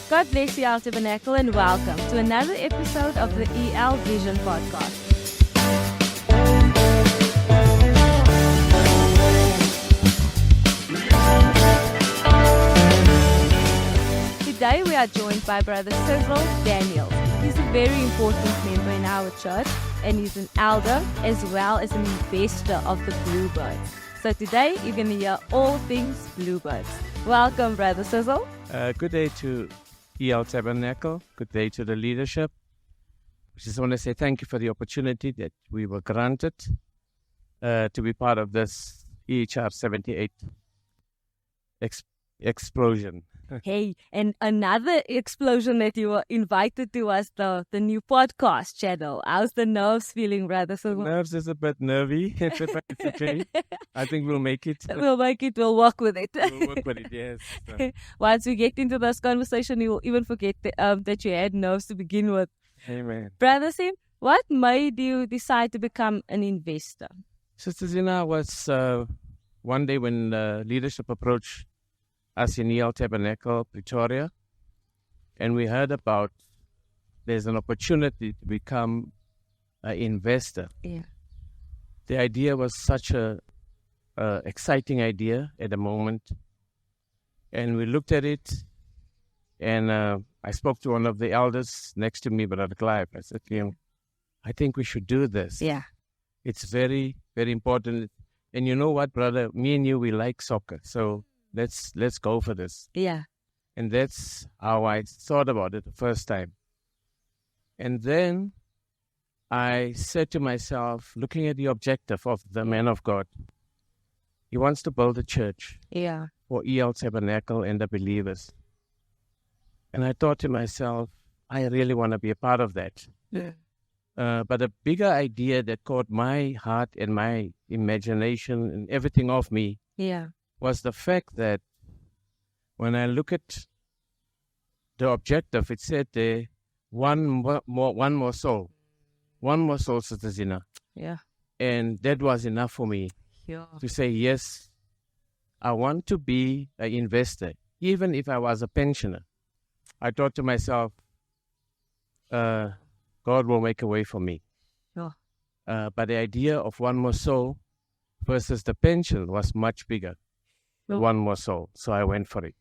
God bless you, our Tabernacle, and welcome to another episode of the EL Vision Podcast. Today we are joined by Brother Cecil Daniels. He's a very important member in our church, and he's an elder as well as an investor of the Bluebirds. So today you're going to hear all things Bluebirds. Welcome, Brother Cecil. Good day to EL Tabernacle. Good day to the leadership. I just want to say thank you for the opportunity that we were granted to be part of this EHR 78 explosion. Hey, and another explosion that you were invited to was the new podcast channel. How's the nerves feeling, Brother Cecil? Nerves is a bit nervy, but it's okay. I think we'll make it. We'll make it. We'll work with it. We'll work with it, yes. Once we get into this conversation, you will even forget that you had nerves to begin with. Amen. Brother Sim, what made you decide to become an investor? Sister Zina was one day when leadership approached us in EL Tabernacle, Pretoria, and we heard about there's an opportunity to become an investor. Yeah. The idea was such a exciting idea at the moment, and we looked at it, and I spoke to one of the elders next to me, Brother Clive. I said to him, I think we should do this. Yeah. It's very, very important. And you know what, brother? Me and you, we like soccer, so let's go for this. Yeah. And that's how I thought about it the first time. And then I said to myself, looking at the objective of the man of God, he wants to build a church Yeah. for EL Tabernacle and the believers. And I thought to myself, I really want to be a part of that. Yeah. But a bigger idea that caught my heart and my imagination and everything of me Yeah. was the fact that when I look at the objective, it said there, one more soul. One more soul, Sister Zina. Yeah. And that was enough for me Yeah. to say, yes, I want to be an investor, even if I was a pensioner. I thought to myself, God will make a way for me. Yeah. But the idea of one more soul versus the pension was much bigger. Well, one more soul. So I went for it.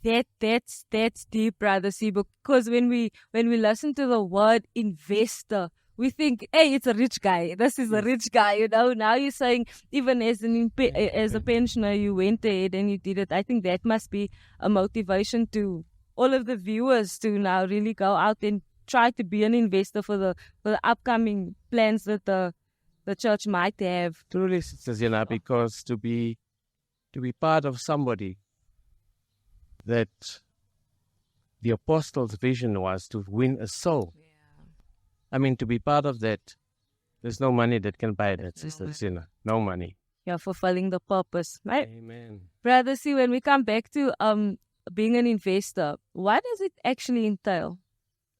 That's deep, Brother C, because when we listen to the word investor, we think, hey, it's a rich guy. This is a rich guy, you know. Now you're saying, even as a pensioner, you went ahead and you did it. I think that must be a motivation to all of the viewers to now really go out and try to be an investor for the upcoming plans that the church might have. Truly, Sister Zina, because to be part of somebody that the apostles' vision was to win a soul. Yeah. I mean, to be part of that, there's no money that can buy that, Sister Zina. No money. You're fulfilling the purpose, right? Amen. Brother C, when we come back to being an investor, what does it actually entail?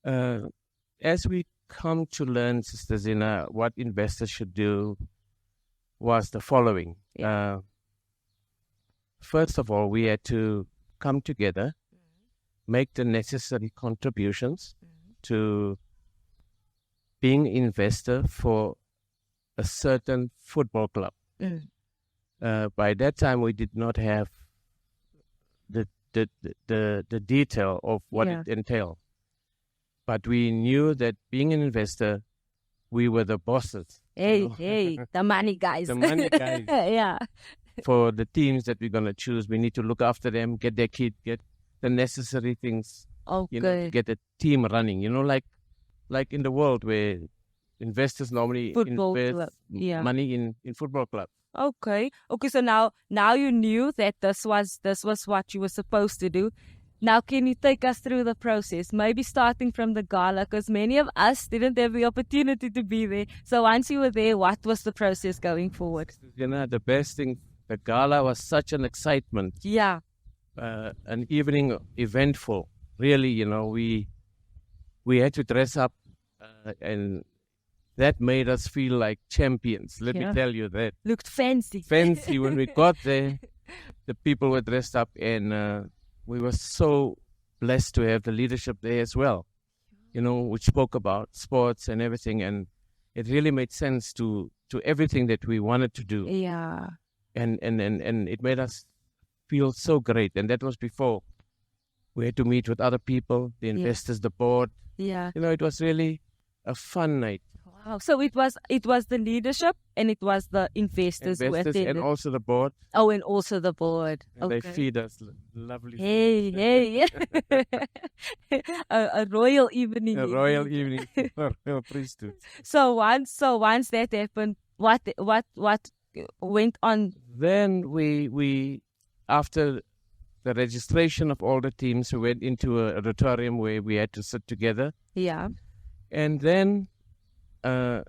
As we come to learn, Sister Zina, what investors should do was the following. Yeah. First of all, we had to come together, make the necessary contributions to being investor for a certain football club. By that time, we did not have the detail of what it entailed. But we knew that being an investor, we were the bosses. Hey, the money guys. The money guys. Yeah. For the teams that we're going to choose, we need to look after them, get their kit, get the necessary things, Okay. to get the team running. Like in the world where investors normally Football invest club. Yeah. money in football clubs. Okay. So now you knew that this was what you were supposed to do. Now, can you take us through the process? Maybe starting from the Gala, because many of us didn't have the opportunity to be there. So once you were there, what was the process going forward? The best thing, the Gala was such an excitement. Yeah. An evening eventful. Really, we had to dress up and that made us feel like champions. Let me tell you that. Looked fancy. Fancy. When we got there, the people were dressed up and we were so blessed to have the leadership there as well, which spoke about sports and everything. And it really made sense to everything that we wanted to do. Yeah. And it made us feel so great. And that was before we had to meet with other people, the investors, the board. Yeah. It was really a fun night. Wow. So it was the leadership and it was the investors who attended. And also the board. Oh, and also the board. And they feed us lovely food. Hey. a royal evening. A royal evening for royal priesthood. So once that happened, what went on? Then we after the registration of all the teams, we went into a auditorium where we had to sit together. Yeah. And then we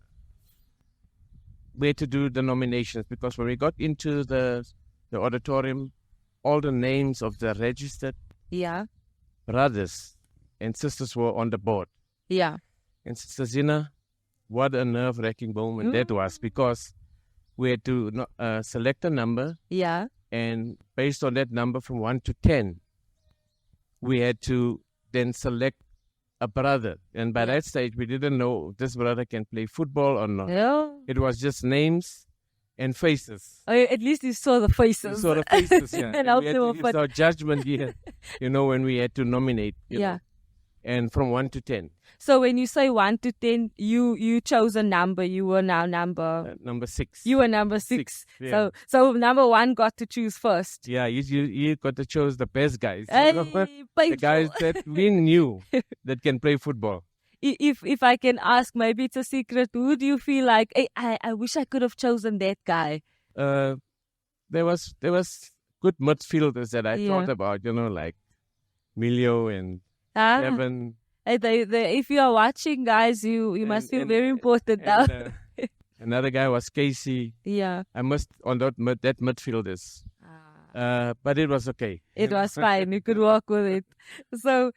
had to do the nominations, because when we got into the auditorium, all the names of the registered brothers and sisters were on the board. Yeah. And Sister Zina, what a nerve-wracking moment that was, because we had to select a number. Yeah. And based on that number from 1 to 10, we had to then select a brother. And by that stage, we didn't know if this brother can play football or not. Yeah. It was just names and faces. Oh, at least you saw the faces. You saw the faces, yeah. And we had to use our judgment here, when we had to nominate. You know, and from 1 to 10. So when you say 1 to 10, you chose a number. You were now number 6. You were number 6. Yeah. So number 1 got to choose first. Yeah, you got to choose the best guys. Hey, the guys that we knew that can play football. If I can ask, maybe it's a secret. Who do you feel like, hey, I wish I could have chosen that guy? There was good midfielders that I thought about. Like Milio and Kevin. If you are watching, guys, you must feel very important now. Another guy was Casey. Yeah. I must on that midfielders. But it was okay. It was fine. You could work with it. So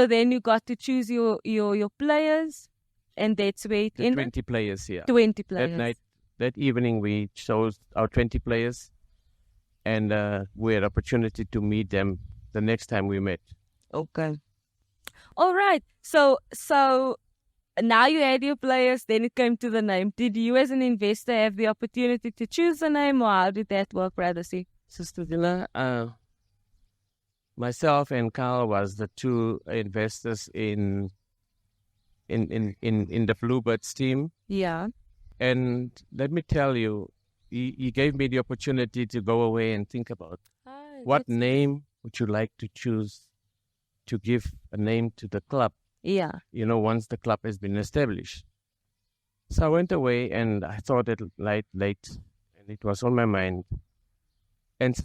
then you got to choose your players, and that's where it ended. 20 players here. 20 players. That evening, we chose our 20 players, and we had opportunity to meet them the next time we met. Okay. All right. So now you had your players, then it came to the name. Did you as an investor have the opportunity to choose the name, or how did that work, Brother C? Sister Dina, myself and Carl was the two investors in the Bluebirds team. Yeah. And let me tell you, he gave me the opportunity to go away and think about what name would you like to choose to give a name to the club. Yeah. Once the club has been established. So I went away and I thought it late, and it was on my mind. And,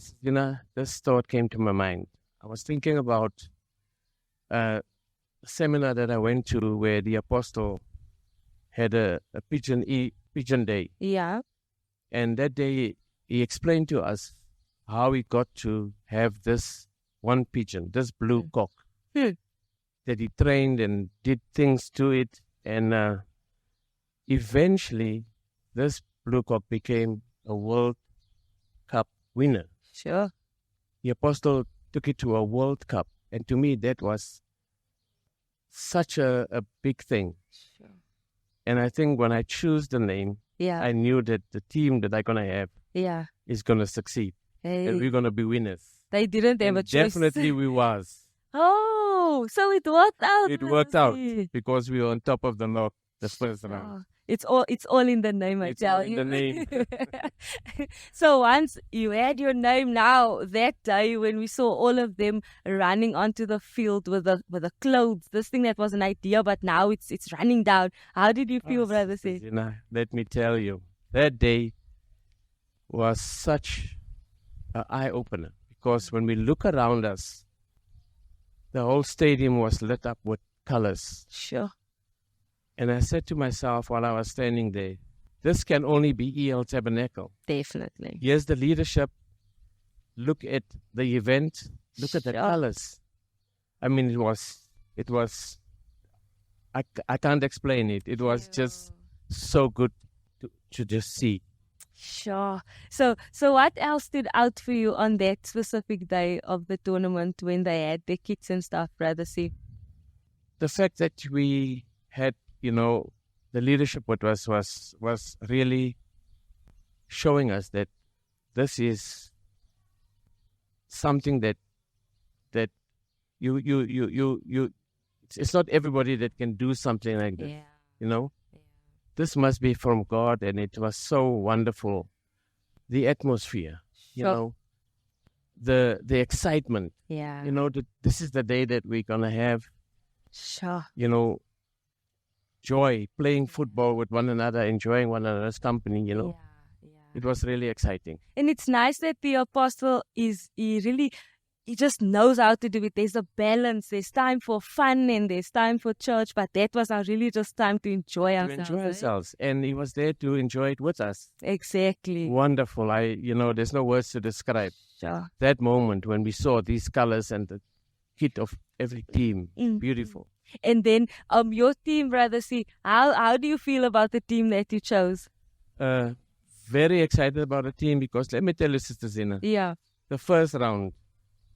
this thought came to my mind. I was thinking about a seminar that I went to where the apostle had a pigeon day. Yeah. And that day he explained to us how we got to have this one pigeon, this blue cock, that he trained and did things to it. And eventually, this blue cock became a World Cup winner. Sure. The apostle took it to a World Cup. And to me, that was such a big thing. Sure. And I think when I choose the name, I knew that the team that I'm going to have is going to succeed. Hey. And we're going to be winners. They didn't have a choice. Definitely we was. Oh, so it worked out. It worked out because we were on top of the knock the first round. It's all in the name, I tell you. It's all in the name. So once you had your name, now that day when we saw all of them running onto the field with the clothes, this thing that was an idea, but now it's running down. How did you feel, Brother C? Let me tell you, that day was such an eye-opener, because when we look around us, the whole stadium was lit up with colors. Sure. And I said to myself while I was standing there, this can only be EL Tabernacle. Definitely. Here's the leadership. Look at the event. Look at the colors. I mean, it was, I can't explain it. It was just so good to just see. Sure. So what else stood out for you on that specific day of the tournament when they had their kits and stuff, Brother C? The fact that we had, the leadership what was really showing us that this is something that you it's not everybody that can do something like this. Yeah. This must be from God, and it was so wonderful. The atmosphere, Sure. the excitement, Yeah. that this is the day that we're gonna have, Sure. joy, playing football with one another, enjoying one another's company. Yeah. It was really exciting. And it's nice that the apostle he just knows how to do it. There's a balance. There's time for fun and there's time for church, but that was really just time to enjoy ourselves. And he was there to enjoy it with us. Exactly. Wonderful. There's no words to describe Sure. that moment when we saw these colors and the kit of every team. Beautiful. And then your team, Brother C, how do you feel about the team that you chose? Very excited about the team because let me tell you, Sister Zina, Yeah. the first round,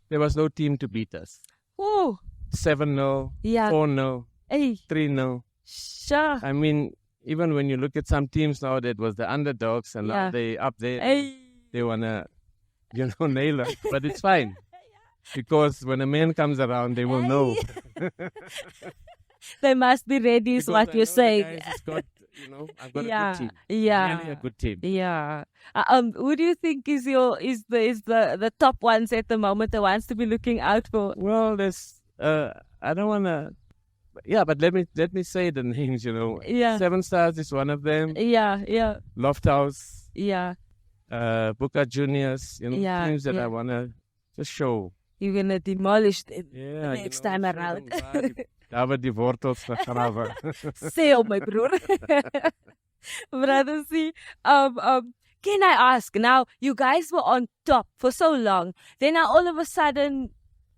there was no team to beat us. Oh. 7-0, Yeah. 4-0, Hey. 3-0. Sure. I mean, even when you look at some teams now that was the underdogs and now they up there, Hey. they want to, nail us. But it's fine. Because when a man comes around, they will know. They must be ready, is Because what I you're know the saying. guys has got, I've got a Yeah. good team. Yeah. Really a good team. Yeah. Who do you think is the top ones at the moment, the ones to be looking out for? Well, there's I don't want to. Yeah, but let me say the names. Yeah. 7 Stars is one of them. Yeah. Lofthouse, Yeah. Boca Juniors. Yeah, Teams that yeah. I want to just show. You're gonna demolish them Yeah, next time show around. them waar Daar we die wortels gegraven. Say, oh my brother. Brother C, can I ask now? You guys were on top for so long. Then now all of a sudden,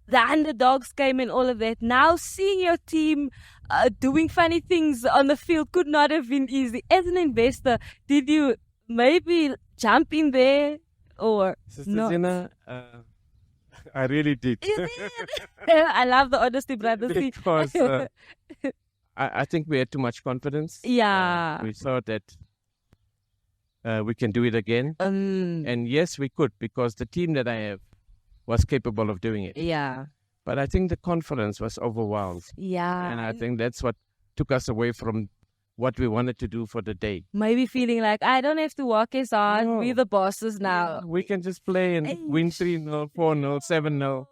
the underdogs came and all of that. Now seeing your team doing funny things on the field could not have been easy. As an investor, did you maybe jump in there or Sister not? Zina, I really did. You did? I love the honesty, Brother C. Because I think we had too much confidence. Yeah. We thought that we can do it again. And yes, we could because the team that I have was capable of doing it. Yeah. But I think the confidence was overwhelmed. Yeah. And I think that's what took us away from what we wanted to do for the day. Maybe feeling like I don't have to work as hard. No. We're the bosses now. We can just play and win 3-0, 4-0, 7-0.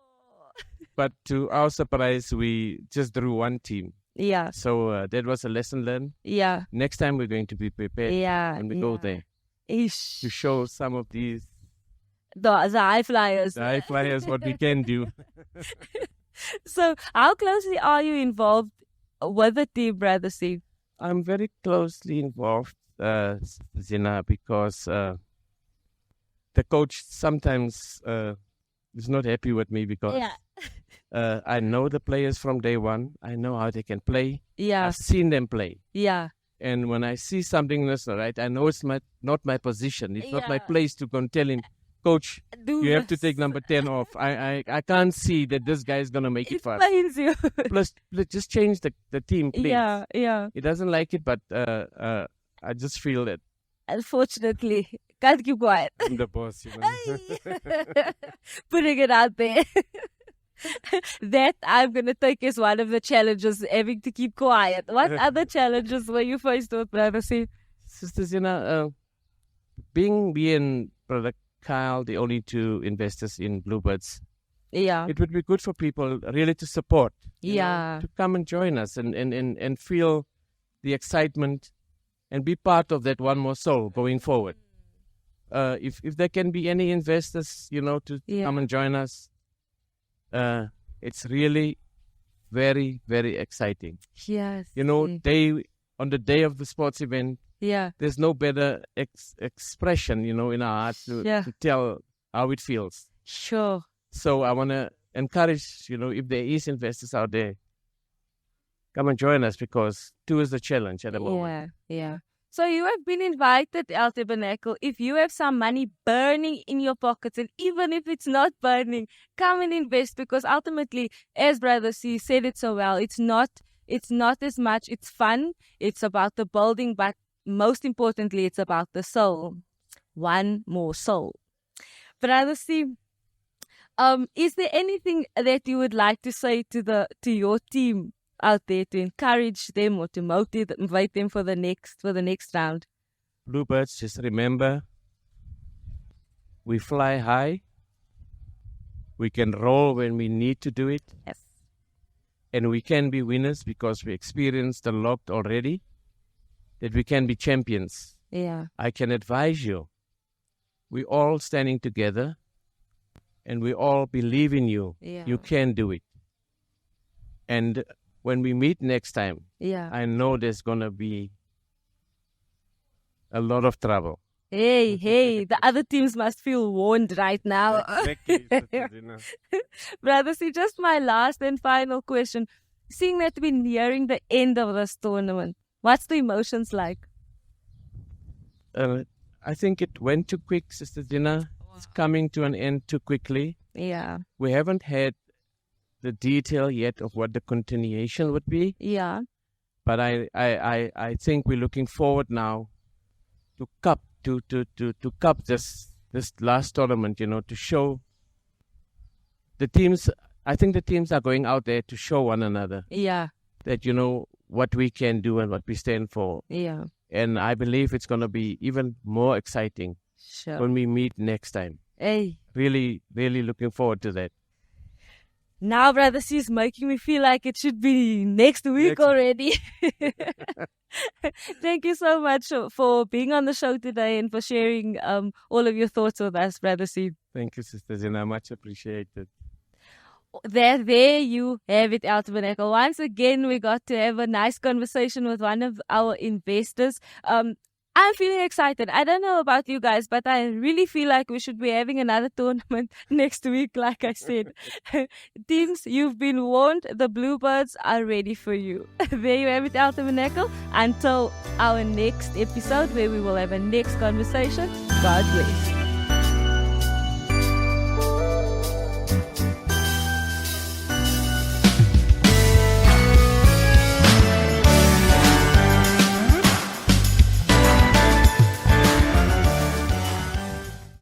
But to our surprise, we just drew one team. Yeah. So that was a lesson learned. Yeah. Next time we're going to be prepared Yeah. when we go there Ish. to show some of these The high flyers. high flyers what we can do. So how closely are you involved with the team, Brother C? I'm very closely involved, Zina, because the coach sometimes is not happy with me because I know the players from day one. I know how they can play. Yeah. I've seen them play. Yeah. And when I see something that's not right, I know it's not my position. It's not my Yeah. place to go and tell him, Coach, Do you have to this. take number 10 off. I can't see that this guy is going to make it It for us. pains you. Plus, just change the team, please. Yeah. Yeah. He doesn't like it, but I just feel that Unfortunately, can't keep quiet. I'm the boss. Putting it out there. That I'm going to take as one of the challenges, having to keep quiet. What other challenges were you faced with, Brother C? Sisters, being me and Brother Kyle, the only two investors in Bluebirds, Yeah. it would be good for people really to support. you know, Yeah. to come and join us and feel the excitement and be part of that one more soul going forward. If there can be any investors, to Yeah. come and join us, it's really very, very exciting. Yes. On the day of the sports event, Yeah. there's no better expression, in our hearts to tell how it feels. Sure. So I want to encourage, if there is investors out there, come and join us because 2 is the challenge at the moment. Yeah. So you have been invited, El Tabernacle. If you have some money burning in your pockets, and even if it's not burning, come and invest, because ultimately, as Brother C said it so well, it's not as much, it's fun, it's about the building, but most importantly, it's about the soul. One more soul. Brother C, is there anything that you would like to say to your team out there to encourage them or to motivate them for the next round? Bluebirds, just remember, we fly high. We can roll when we need to do it. Yes. And we can be winners because we experienced a lot already, that we can be champions. Yeah. I can advise you. We all standing together and we all believe in you. Yeah. You can do it. And when we meet next time, Yeah. I know there's going to be a lot of trouble. Hey, the other teams must feel warned right now. Exactly, Sister Zina. Brother, see, just my last and final question. Seeing that we're nearing the end of this tournament, what's the emotions like? I think it went too quick, Sister Zina. It's coming to an end too quickly. Yeah. We haven't had the detail yet of what the continuation would be. Yeah. But I think we're looking forward now to cup this last tournament, to show the teams. I think the teams are going out there to show one another Yeah. that what we can do and what we stand for. Yeah. And I believe it's going to be even more exciting Sure. when we meet next time. Hey. Really, really looking forward to that. Now, Brother C is making me feel like it should be next week already. Thank you so much for being on the show today and for sharing all of your thoughts with us, Brother C. Thank you, Sister Zina. Much appreciated. There you have it, El Tabernacle. Once again, we got to have a nice conversation with one of our investors. I'm feeling excited. I don't know about you guys, but I really feel like we should be having another tournament next week, like I said. Teams, you've been warned. The Bluebirds are ready for you. There you have it, El Tabernacle. Until our next episode, where we will have a next conversation. God bless.